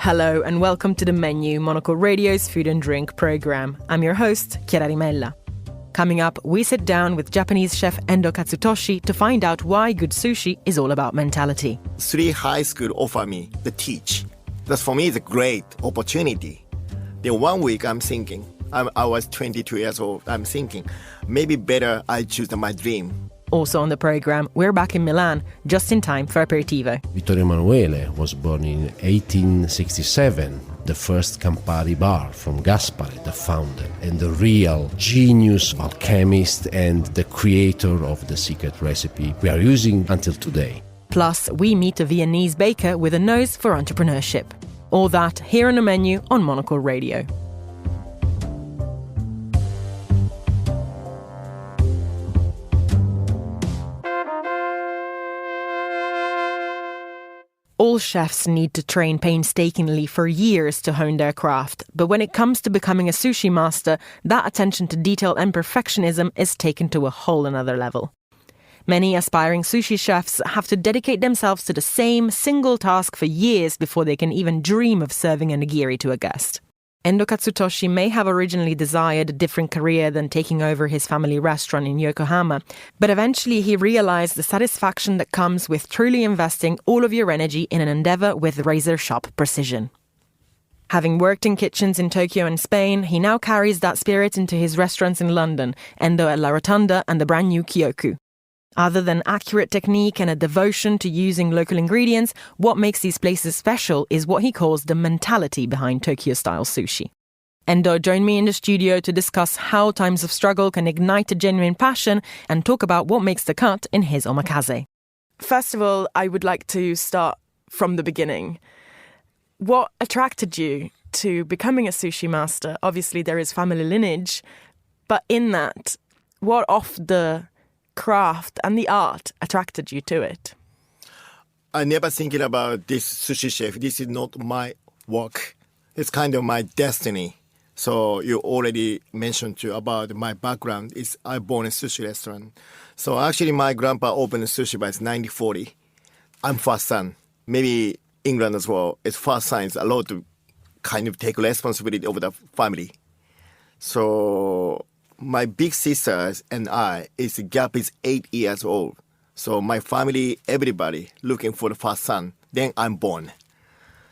Hello and welcome to The Menu, Monocle Radio's food and drink program. I'm your host, Chiara Rimella. Coming up, we sit down with Japanese chef Endo Kazutoshi to find out why good sushi is all about mentality. 3 high school offer me the teach. That's for me is a great opportunity. Then 1 week I'm thinking, I was 22 years old, I'm thinking, maybe better I choose my dream. Also on the program, we're back in Milan, just in time for aperitivo. Vittorio Emanuele was born in 1867, the first Campari bar from Gaspari, the founder, and the real genius alchemist and the creator of the secret recipe we are using until today. Plus, we meet a Viennese baker with a nose for entrepreneurship. All that here on The Menu on Monocle Radio. All chefs need to train painstakingly for years to hone their craft, but when it comes to becoming a sushi master, that attention to detail and perfectionism is taken to a whole another level. Many aspiring sushi chefs have to dedicate themselves to the same single task for years before they can even dream of serving a nigiri to a guest. Endo Kazutoshi may have originally desired a different career than taking over his family restaurant in Yokohama, but eventually he realized the satisfaction that comes with truly investing all of your energy in an endeavor with razor-sharp precision. Having worked in kitchens in Tokyo and Spain, he now carries that spirit into his restaurants in London, Endo at La Rotunda and the brand new Kyoku. Other than accurate technique and a devotion to using local ingredients, what makes these places special is what he calls the mentality behind Tokyo-style sushi. Endo joined me in the studio to discuss how times of struggle can ignite a genuine passion and talk about what makes the cut in his omakase. First of all, I would like to start from the beginning. What attracted you to becoming a sushi master? Obviously, there is family lineage, but in that, what of the craft and the art attracted you to it? I never thinking about this sushi chef. This is not my work. It's kind of my destiny. So you already mentioned too about my background. I born in a sushi restaurant. So actually my grandpa opened a sushi bar in 1940. I'm first son. Maybe England as well. It's first son. It's a lot to kind of take responsibility over the family. So my big sisters and the gap is 8 years old. So my family, everybody looking for the first son. Then I'm born.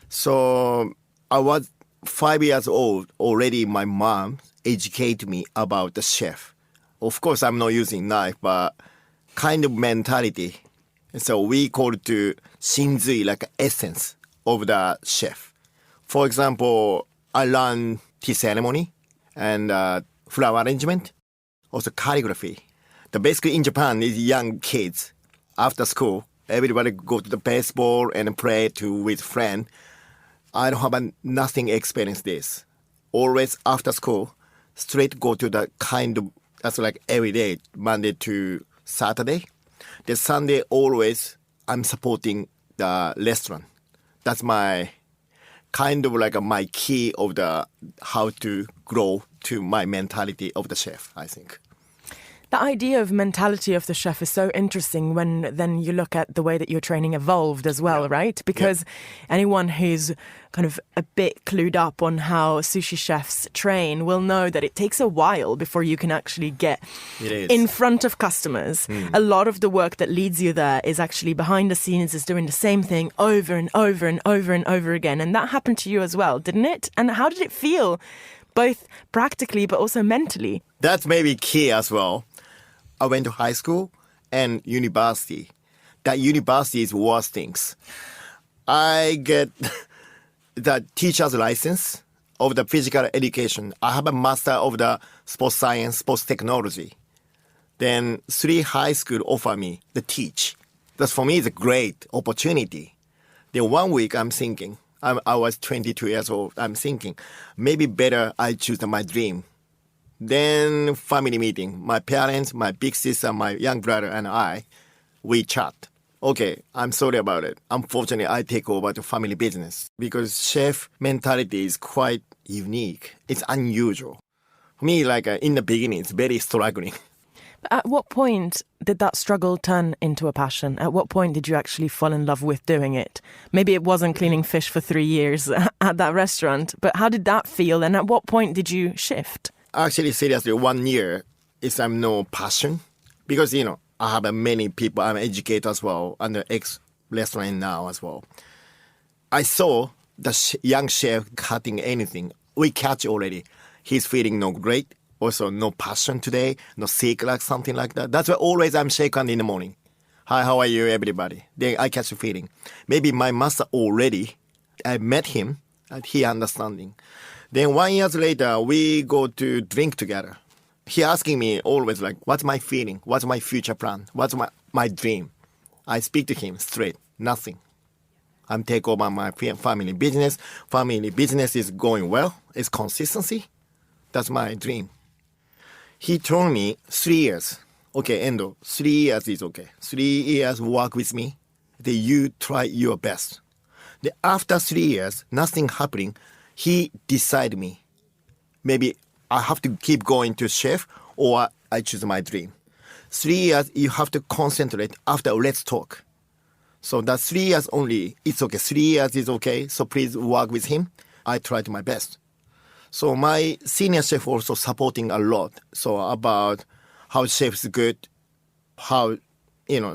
So I was 5 years old. Already my mom educated me about the chef. Of course, I'm not using knife, but kind of mentality. So we call it to shinzui, like essence of the chef. For example, I learned tea ceremony and flower arrangement, also calligraphy. Basically in Japan is young kids. After school, everybody go to the baseball and play with friends. I don't have nothing experience this. Always after school, straight go to the kind of, that's like every day, Monday to Saturday. The Sunday always I'm supporting the restaurant. That's my kind of like my key of the how to grow to my mentality of the chef, I think. The idea of mentality of the chef is so interesting when then you look at the way that your training evolved as well, right? Because anyone who's kind of a bit clued up on how sushi chefs train will know that it takes a while before you can actually get in front of customers. A lot of the work that leads you there is actually behind the scenes, is doing the same thing over and over and over and over again. And that happened to you as well, didn't it? And how did it feel, both practically but also mentally? That's maybe key as well. I went to high school and university. That university is worst things. I get the teacher's license of the physical education. I have a master of the sports science, sports technology. Then 3 high school offer me the teach. That's for me is a great opportunity. Then 1 week I'm thinking, I was 22 years old. I'm thinking, maybe better I choose my dream. Then family meeting. My parents, my big sister, my young brother, and we chat. Okay, I'm sorry about it. Unfortunately, I take over the family business because chef mentality is quite unique. It's unusual. For me, in the beginning, it's very struggling. At what point did that struggle turn into a passion? At what point did you actually fall in love with doing it? Maybe it wasn't cleaning fish for 3 years at that restaurant, but how did that feel? And at what point did you shift? Actually, seriously, 1 year is no passion. Because, I have many people, I'm an educator as well, and an ex-restaurant now as well. I saw the young chef cutting anything. We catch already. He's feeling no great. Also, no passion today, no sick, like something like that. That's why always I'm shaken in the morning. Hi, how are you, everybody? Then I catch a feeling. Maybe my master already, I met him, and he understanding. Then 1 year later, we go to drink together. He asking me always like, what's my feeling? What's my future plan? What's my dream? I speak to him straight, nothing. I'm take over my family business. Family business is going well. It's consistency. That's my dream. He told me 3 years. Okay, Endo, 3 years is okay. 3 years work with me. Then you try your best. Then after 3 years, nothing happening. He decided me. Maybe I have to keep going to chef or I choose my dream. 3 years, you have to concentrate after let's talk. So that 3 years only, it's okay. 3 years is okay. So please work with him. I tried my best. So my senior chef also supporting a lot. So about how chef is good, how,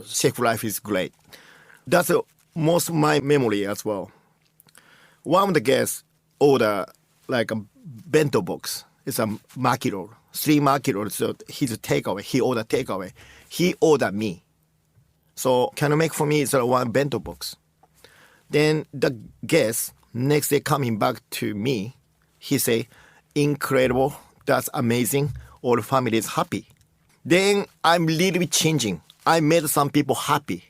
chef life is great. That's most of my memory as well. One of the guests order like a bento box. It's a maki roll, 3 maki rolls. So he's a takeaway. He ordered takeaway. He ordered me. So can you make for me one bento box? Then the guest next day coming back to me, he say, incredible, that's amazing, all family is happy. Then I'm little bit changing. I made some people happy.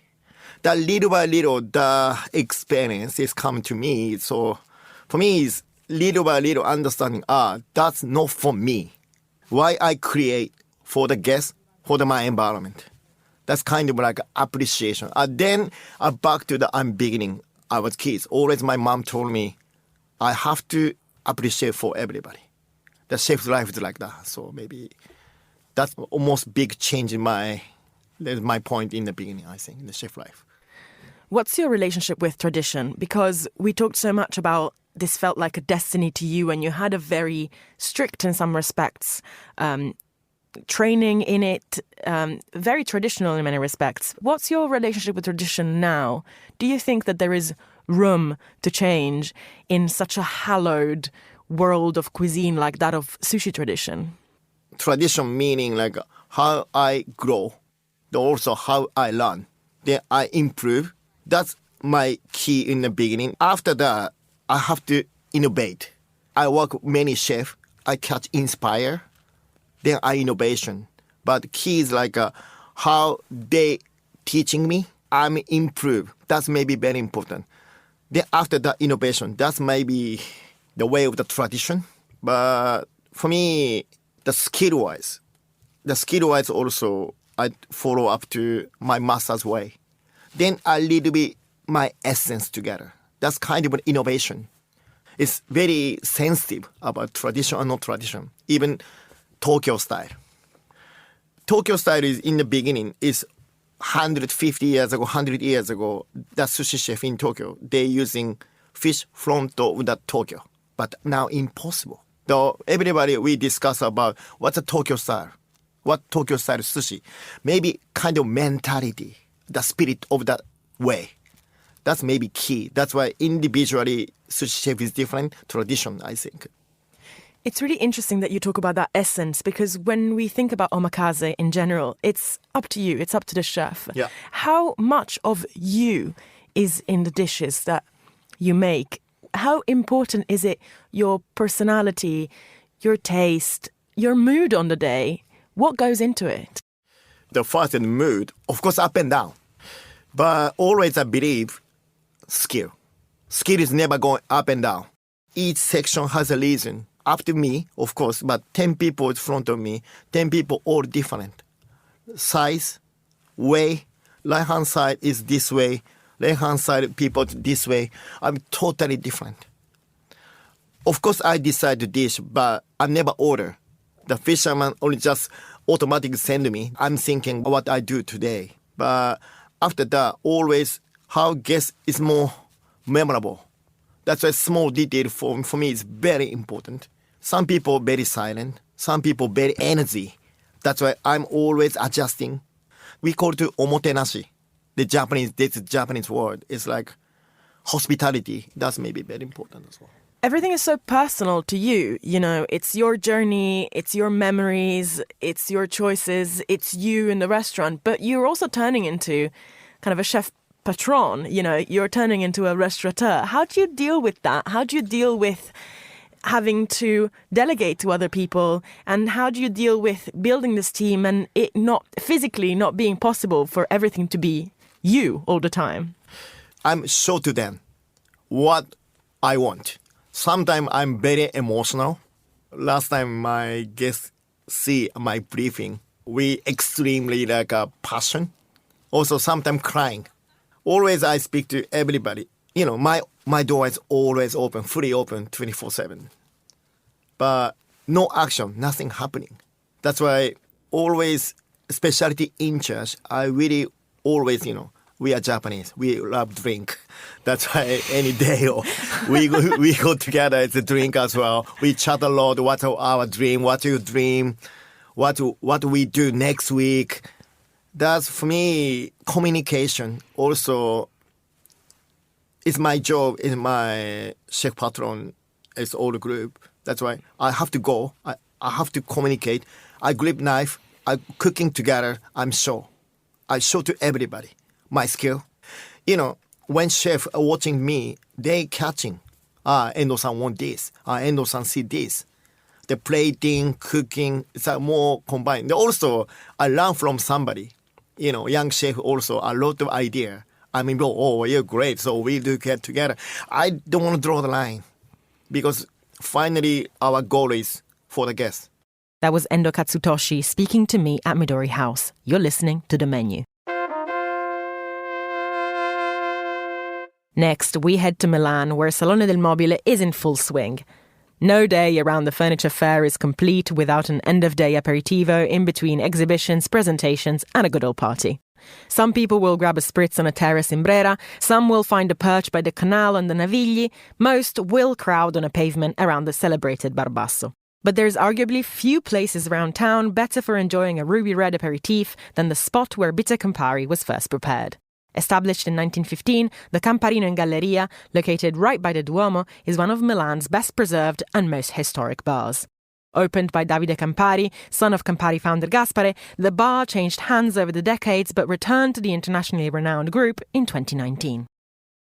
That little by little, the experience is coming to me. So for me, it's little by little understanding, that's not for me. Why I create for the guests, for my environment. That's kind of like appreciation. Then back to I'm beginning. I was kids. Always my mom told me, I have to appreciate for everybody. The chef's life is like that. So maybe that's almost big change in my point in the beginning, I think, in the chef life. What's your relationship with tradition? Because we talked so much about this felt like a destiny to you, and you had a very strict, in some respects, training in it, very traditional in many respects. What's your relationship with tradition now? Do you think that there is room to change in such a hallowed world of cuisine like that of sushi tradition? Tradition meaning like how I grow, also how I learn, then I improve. That's my key in the beginning. After that, I have to innovate. I work with many chefs. I catch inspire. Then I innovation. But key is like how they teaching me, I'm improve. That's maybe very important. Then after that innovation, that's maybe the way of the tradition. But for me, the skill-wise also, I follow up to my master's way. Then a little bit my essence together. That's kind of an innovation. It's very sensitive about tradition and not tradition. Even Tokyo style. Tokyo style is in the beginning is 150 years ago, 100 years ago, the sushi chef in Tokyo, they're using fish from the Tokyo. But now impossible. Though everybody, we discuss about what's a Tokyo style, what Tokyo style sushi. Maybe kind of mentality, the spirit of that way. That's maybe key. That's why individually sushi chef is different tradition, I think. It's really interesting that you talk about that essence, because when we think about omakase in general, it's up to you, it's up to the chef. Yeah. How much of you is in the dishes that you make? How important is it, your personality, your taste, your mood on the day? What goes into it? The first mood, of course, up and down. But always I believe skill. Skill is never going up and down. Each section has a reason. After me, of course, but 10 people in front of me, 10 people all different. Size, way, right-hand side is this way, left-hand side people this way. I'm totally different. Of course, I decide to dish, but I never order. The fisherman only just automatically send me. I'm thinking what I do today. But after that, always how guest is more memorable. That's a small detail for me is very important. Some people very silent, some people very energy. That's why I'm always adjusting. We call it omotenashi. This Japanese word is like hospitality. That's maybe very important as well. Everything is so personal to you. You know, it's your journey, it's your memories, it's your choices, it's you in the restaurant. But you're also turning into kind of a chef patron. You know, you're turning into a restaurateur. How do you deal with that? How do you deal with having to delegate to other people, and how do you deal with building this team and it not physically not being possible for everything to be you all the time? I'm show to them what I want. Sometimes I'm very emotional. Last time my guests see my briefing, we extremely like a passion. Also sometimes crying. Always I speak to everybody. You know, my door is always open, fully open, 24/7. But no action, nothing happening. That's why always specialty in church, I really always, you know, we are Japanese, we love drink. That's why any day we go together, it's a drink as well. We chat a lot, what's our dream, what you dream, what we do next week. That's for me, communication also is my job in my chef patron, it's all the group. That's why I have to go, I have to communicate. I grip knife, I cooking together, I show to everybody my skill. You know, when chef are watching me, they catching, Endo-san want this, Endo-san see this. The plating, cooking, it's more combined. Also, I learn from somebody. You know, young chef also, a lot of idea. I mean, oh, you're great, so we do get together. I don't want to draw the line because finally our goal is for the guests. That was Endo Kazutoshi speaking to me at Midori House. You're listening to The Menu. Next, we head to Milan, where Salone del Mobile is in full swing. No day around the furniture fair is complete without an end-of-day aperitivo in between exhibitions, presentations, and a good old party. Some people will grab a spritz on a terrace in Brera, some will find a perch by the canal on the Navigli, most will crowd on a pavement around the celebrated Barbasso. But there's arguably few places around town better for enjoying a ruby red aperitif than the spot where bitter Campari was first prepared. Established in 1915, the Camparino in Galleria, located right by the Duomo, is one of Milan's best preserved and most historic bars. Opened by Davide Campari, son of Campari founder Gaspare, the bar changed hands over the decades but returned to the internationally renowned group in 2019.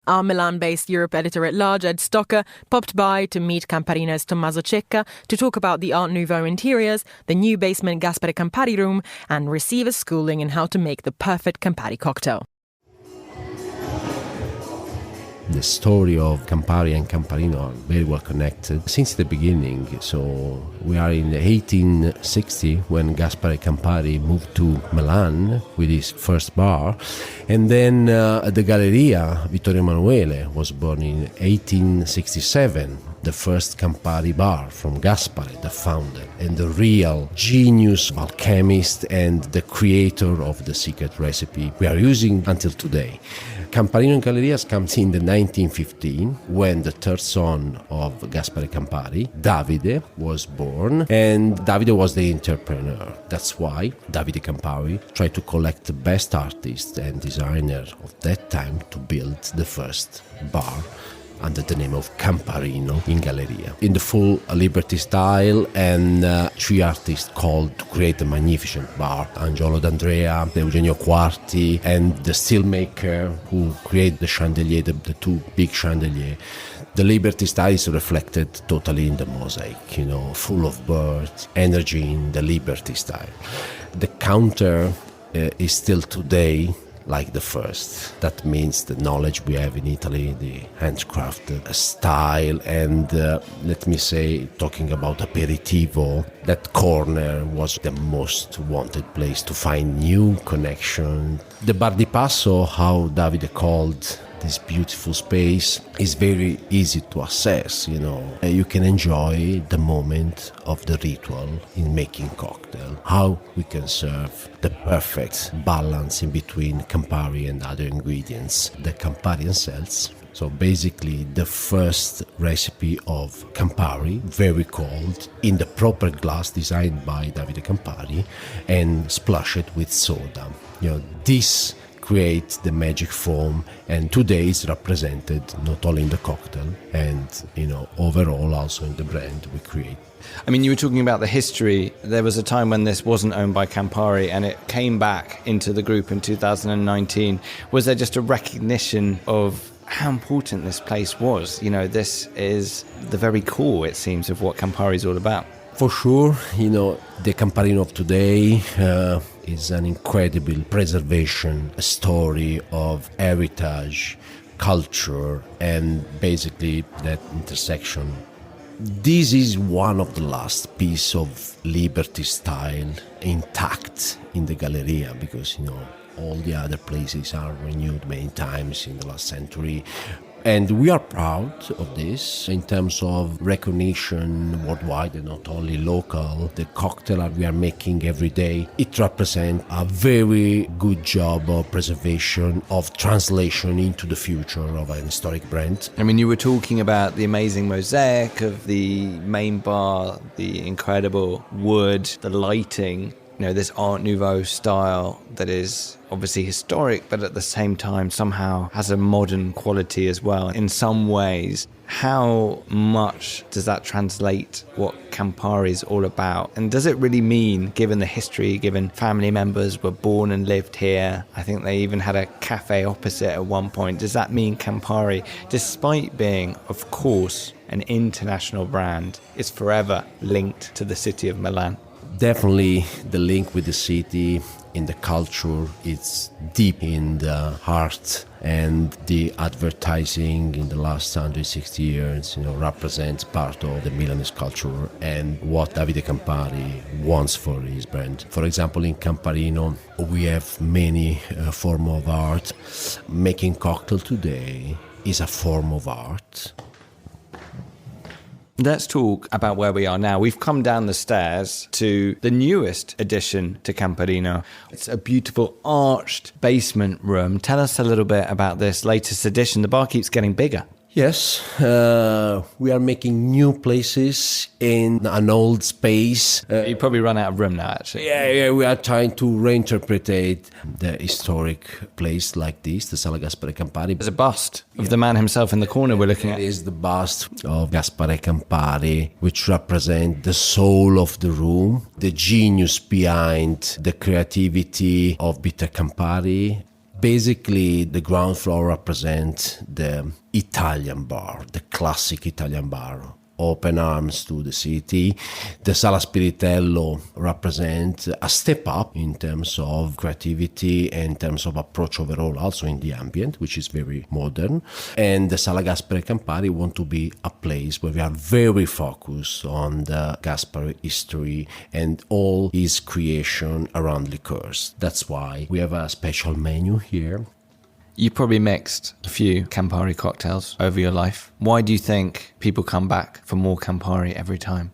Our Milan-based Europe editor-at-large, Ed Stocker, popped by to meet Camparino's Tommaso Cecca to talk about the Art Nouveau interiors, the new basement Gaspare Campari room, and receive a schooling in how to make the perfect Campari cocktail. The story of Campari and Camparino are very well connected since the beginning. So we are in 1860 when Gaspare Campari moved to Milan with his first bar. And then at the Galleria, Vittorio Emanuele was born in 1867. The first Campari bar from Gaspare, the founder, and the real genius alchemist and the creator of the secret recipe we are using until today. Camparino in Galleria comes in the 1915 when the third son of Gaspare Campari, Davide, was born, and Davide was the entrepreneur. That's why Davide Campari tried to collect the best artists and designers of that time to build the first bar under the name of Camparino in Galleria, in the full Liberty style, and three artists called to create a magnificent bar: Angiolo D'Andrea, Eugenio Quarti, and the steelmaker who created the chandelier, the two big chandeliers. The Liberty style is reflected totally in the mosaic, full of birds, energy in the Liberty style. The counter is still today like the first. That means the knowledge we have in Italy, the handcrafted style, and let me say, talking about aperitivo, that corner was the most wanted place to find new connection. The Bar di Passo, how Davide called this beautiful space is very easy to assess, You can enjoy the moment of the ritual in making cocktail, how we can serve the perfect balance in between Campari and other ingredients that Campari sells. So basically the first recipe of Campari, very cold, in the proper glass designed by Davide Campari, and splash it with soda. This creates the magic foam, and today it's represented not only in the cocktail and, overall also in the brand we create. I mean, you were talking about the history. There was a time when this wasn't owned by Campari and it came back into the group in 2019. Was there just a recognition of how important this place was? This is the very core, it seems, of what Campari is all about. For sure, the Camparino of today is an incredible preservation story of heritage, culture, and basically that intersection. This is one of the last piece of Liberty style intact in the Galleria, because, all the other places are renewed many times in the last century. And we are proud of this in terms of recognition worldwide and not only local. The cocktail that we are making every day, it represents a very good job of preservation, of translation into the future of an historic brand. I mean, you were talking about the amazing mosaic of the main bar, the incredible wood, the lighting. This Art Nouveau style that is obviously historic, but at the same time somehow has a modern quality as well. In some ways, how much does that translate what Campari is all about? And does it really mean, given the history, given family members were born and lived here, I think they even had a cafe opposite at one point, does that mean Campari, despite being, of course, an international brand, is forever linked to the city of Milan? Definitely the link with the city, in the culture, it's deep in the heart, and the advertising in the last 160 years, represents part of the Milanese culture and what Davide Campari wants for his brand. For example, in Camparino, we have many forms of art. Making cocktail today is a form of art. Let's talk about where we are now. We've come down the stairs to the newest addition to Camparino. It's a beautiful arched basement room. Tell us a little bit about this latest addition. The bar keeps getting bigger. Yes, we are making new places in an old space. You probably run out of room now, actually. Yeah, we are trying to reinterpret the historic place like this, the Sala Gaspare Campari. There's a bust of the man himself in the corner we're looking at. It is the bust of Gaspare Campari, which represents the soul of the room, the genius behind the creativity of Bitter Campari. Basically, the ground floor represents the Italian bar, the classic Italian bar, open arms to the city. The Sala Spiritello represents a step up in terms of creativity and in terms of approach overall, also in the ambient, which is very modern. And the Sala Gaspare Campari want to be a place where we are very focused on the Gaspare history and all his creation around liqueurs. That's why we have a special menu here. You probably mixed a few Campari cocktails over your life. Why do you think people come back for more Campari every time?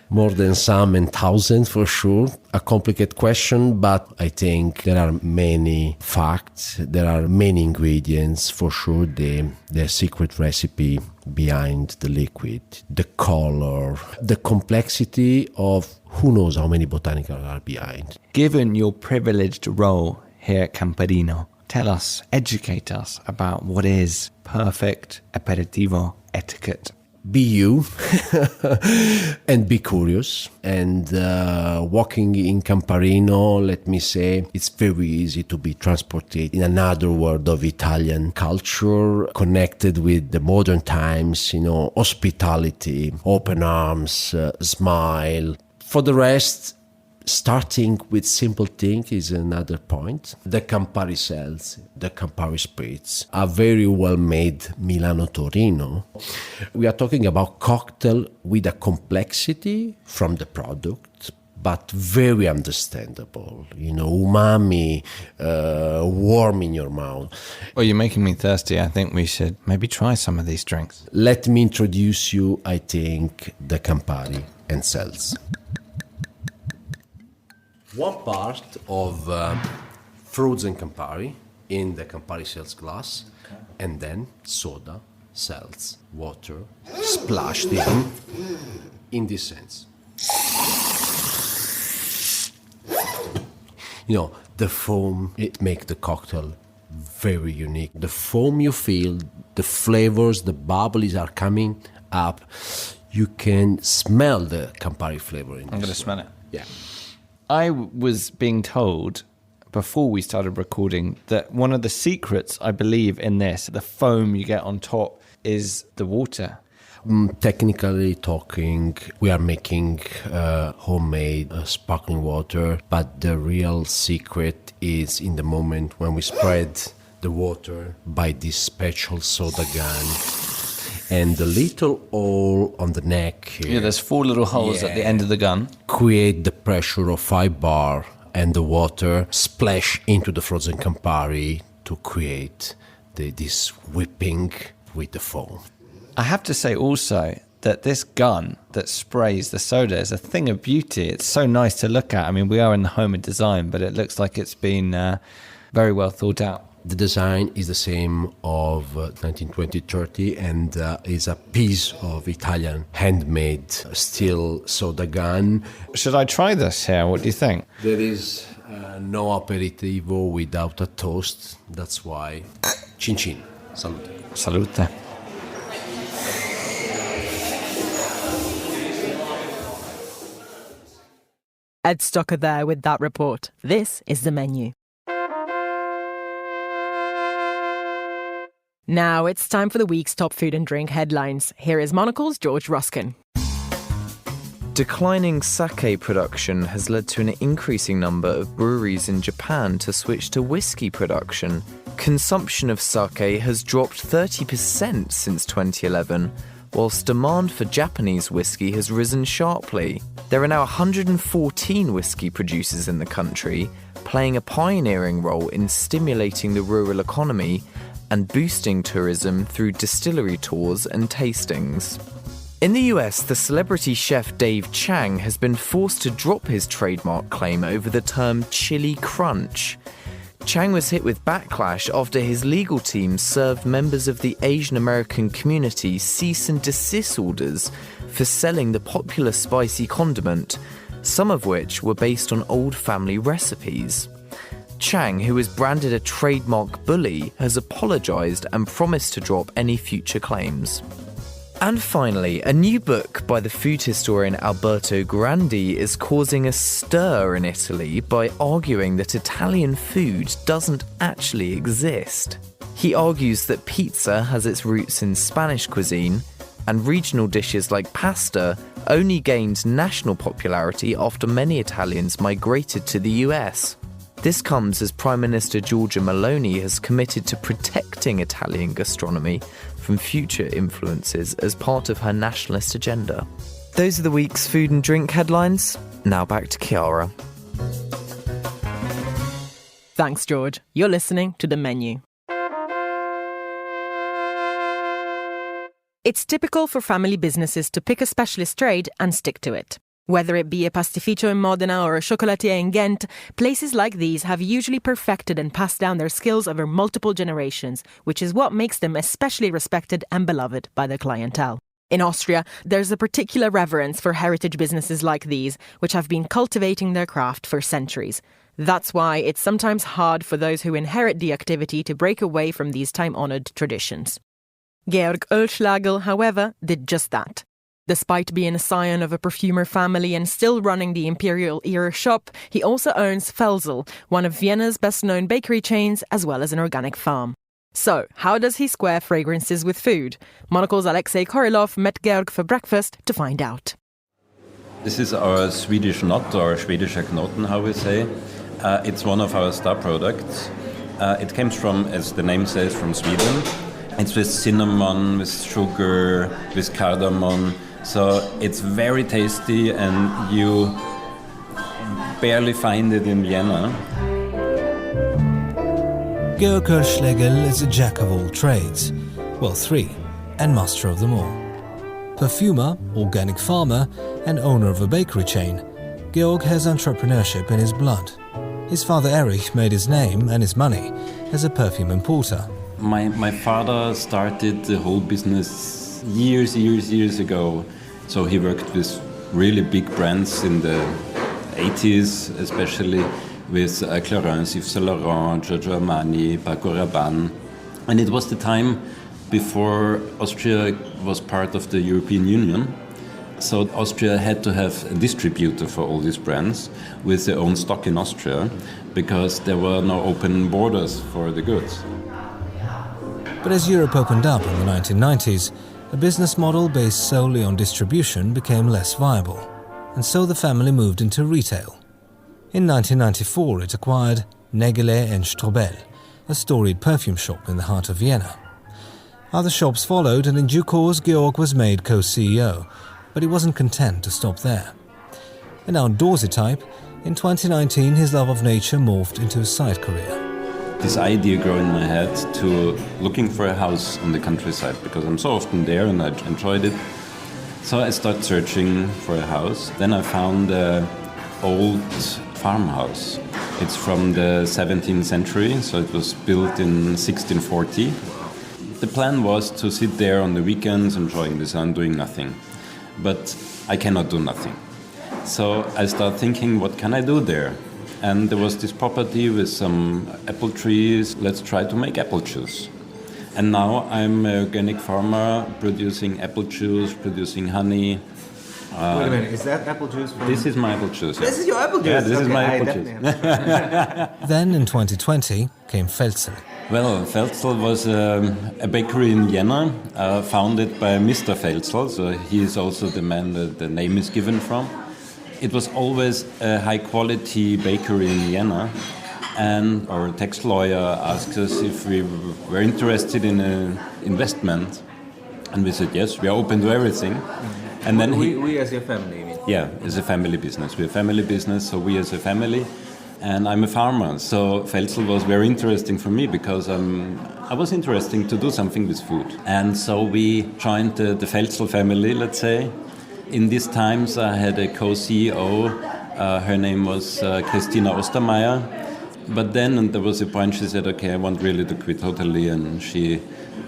More than some and thousands for sure. A complicated question, but I think there are many facts, there are many ingredients for sure. The secret recipe behind the liquid, the color, the complexity of who knows how many botanicals are behind. Given your privileged role here at Camparino, tell us, educate us about what is perfect aperitivo etiquette. Be you and be curious. And walking in Camparino, let me say, it's very easy to be transported in another world of Italian culture, connected with the modern times, hospitality, open arms, smile. For the rest, starting with simple things is another point. The Campari cells, the Campari spritz, a very well-made Milano Torino. We are talking about cocktail with a complexity from the product, but very understandable. Umami, warm in your mouth. Well, you're making me thirsty. I think we should maybe try some of these drinks. Let me introduce you, I think, the Campari and Cells. One part of frozen Campari in the Campari Cells glass, and then soda, cells, water, splashed in this sense. The foam, it makes the cocktail very unique. The foam you feel, the flavors, the bubbles are coming up. You can smell the Campari flavor in this. I'm going to smell it. Yeah. I was being told before we started recording that one of the secrets, I believe, in this, the foam you get on top, is the water. Technically talking, we are making homemade sparkling water, but the real secret is in the moment when we spread the water by this special soda gun. And the little hole on the neck here. Yeah, there's 4 little holes at the end of the gun. Create the pressure of 5 bar, and the water splash into the frozen Campari to create this whipping with the foam. I have to say also that this gun that sprays the soda is a thing of beauty. It's so nice to look at. I mean, we are in the home of design, but it looks like it's been very well thought out. The design is the same of 1920-30 and is a piece of Italian handmade steel soda gun. Should I try this here? What do you think? There is no aperitivo without a toast. That's why. Cin cin. Salute. Salute. Ed Stocker there with that report. This is the menu. Now it's time for the week's top food and drink headlines. Here is Monocle's George Ruskin. Declining sake production has led to an increasing number of breweries in Japan to switch to whiskey production. Consumption of sake has dropped 30% since 2011, whilst demand for Japanese whiskey has risen sharply. There are now 114 whiskey producers in the country, playing a pioneering role in stimulating the rural economy and boosting tourism through distillery tours and tastings. In the US, the celebrity chef Dave Chang has been forced to drop his trademark claim over the term chili crunch. Chang was hit with backlash after his legal team served members of the Asian American community cease and desist orders for selling the popular spicy condiment, some of which were based on old family recipes. Chang, who is branded a trademark bully, has apologised and promised to drop any future claims. And finally, a new book by the food historian Alberto Grandi is causing a stir in Italy by arguing that Italian food doesn't actually exist. He argues that pizza has its roots in Spanish cuisine, and regional dishes like pasta only gained national popularity after many Italians migrated to the US. This comes as Prime Minister Giorgia Meloni has committed to protecting Italian gastronomy from future influences as part of her nationalist agenda. Those are the week's food and drink headlines. Now back to Chiara. Thanks, George. You're listening to The Menu. It's typical for family businesses to pick a specialist trade and stick to it. Whether it be a pastificio in Modena or a chocolatier in Ghent, places like these have usually perfected and passed down their skills over multiple generations, which is what makes them especially respected and beloved by their clientele. In Austria, there's a particular reverence for heritage businesses like these, which have been cultivating their craft for centuries. That's why it's sometimes hard for those who inherit the activity to break away from these time-honoured traditions. Georg Oelschlägel, however, did just that. Despite being a scion of a perfumer family and still running the imperial-era shop, he also owns Felzl, one of Vienna's best-known bakery chains, as well as an organic farm. So, how does he square fragrances with food? Monocle's Alexei Korilov met Georg for breakfast to find out. This is our Swedish knot, or Schwedischer Knoten, how we say. It's one of our star products. It comes from, as the name says, from Sweden. It's with cinnamon, with sugar, with cardamom. So it's very tasty, and you barely find it in Vienna. Georg Oelschlägel is a jack of all trades, well, three, and master of them all. Perfumer, organic farmer, and owner of a bakery chain, Georg has entrepreneurship in his blood. His father Erich made his name and his money as a perfume importer. My father started the whole business years ago. So he worked with really big brands in the 80s, especially with Clarins, Yves Saint Laurent, Giorgio Armani, Paco Rabanne. And it was the time before Austria was part of the European Union. So Austria had to have a distributor for all these brands with their own stock in Austria because there were no open borders for the goods. But as Europe opened up in the 1990s, a business model based solely on distribution became less viable, and so the family moved into retail. In 1994 it acquired Nägele and Strobel, a storied perfume shop in the heart of Vienna. Other shops followed, and in due course Georg was made co-CEO, but he wasn't content to stop there. An outdoorsy type, in 2019 his love of nature morphed into a side career. This idea grew in my head to looking for a house on the countryside because I'm so often there and I enjoyed it. So I started searching for a house. Then I found an old farmhouse. It's from the 17th century, so it was built in 1640. The plan was to sit there on the weekends enjoying the sun, doing nothing. But I cannot do nothing. So I started thinking, what can I do there? And there was this property with some apple trees. Let's try to make apple juice. And now I'm an organic farmer producing apple juice, producing honey. Wait a minute, is that apple juice? This is my apple juice. This is your apple juice? Yeah, this is my apple juice. Then in 2020 came Felzl. Well, Felzl was a bakery in Vienna, founded by Mr. Felzl, so he is also the man that the name is given from. It was always a high-quality bakery in Vienna, and our tax lawyer asked us if we were interested in an investment, and we said yes, we are open to everything. And then we as your family, you mean? Yeah, it's a family business. We're a family business, so we as a family. And I'm a farmer, so Felzl was very interesting for me because I was interested to do something with food. And so we joined the Felzl family, let's say. In these times I had a co-CEO, her name was Christina Ostermeier. But then there was a point she said, okay, I want really to quit totally, and she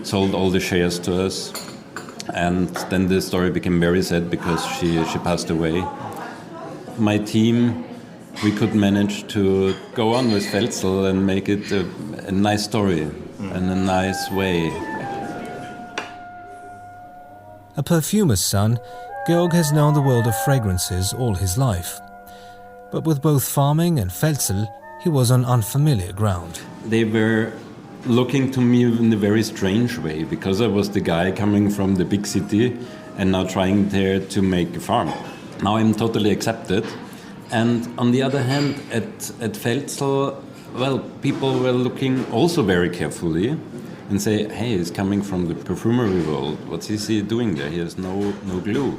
sold all the shares to us. And then the story became very sad because she passed away. My team, we could manage to go on with Felzl and make it a nice story and a nice way. A perfumer's son, Georg has known the world of fragrances all his life. But with both farming and Felzl, he was on unfamiliar ground. They were looking to me in a very strange way because I was the guy coming from the big city and now trying there to make a farm. Now I'm totally accepted. And on the other hand, at Felzl, well, people were looking also very carefully and say, hey, he's coming from the perfumery world. What's he doing there? He has no glue.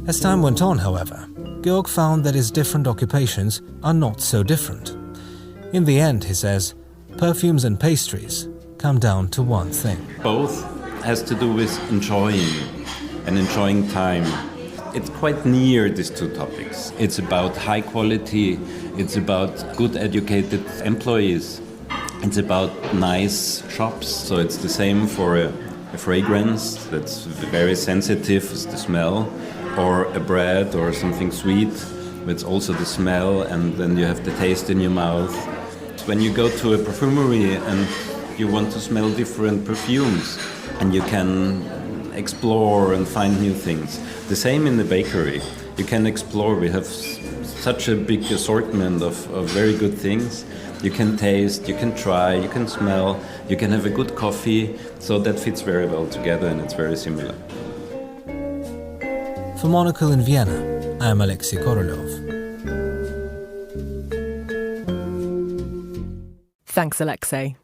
As time went on, however, Georg found that his different occupations are not so different. In the end, he says, perfumes and pastries come down to one thing. Both has to do with enjoying and enjoying time. It's quite near these two topics. It's about high quality, it's about good educated employees, it's about nice shops. So it's the same for a fragrance that's very sensitive, is the smell, or a bread or something sweet, it's also the smell, and then you have the taste in your mouth. When you go to a perfumery and you want to smell different perfumes, and you can explore and find new things. The same in the bakery. You can explore. We have such a big assortment of very good things. You can taste, you can try, you can smell, you can have a good coffee. So that fits very well together, and it's very similar. For Monocle in Vienna, I am Alexei Korolov. Thanks, Alexei.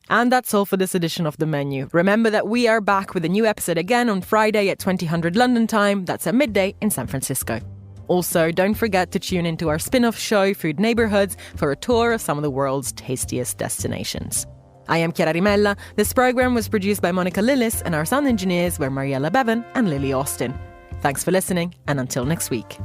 And that's all for this edition of The Menu. Remember that we are back with a new episode again on Friday at 2000 London time. That's at midday in San Francisco. Also, don't forget to tune into our spin-off show, Food Neighborhoods, for a tour of some of the world's tastiest destinations. I am Chiara Rimella. This program was produced by Monica Lillis, and our sound engineers were Mariella Bevan and Lily Austin. Thanks for listening, and until next week.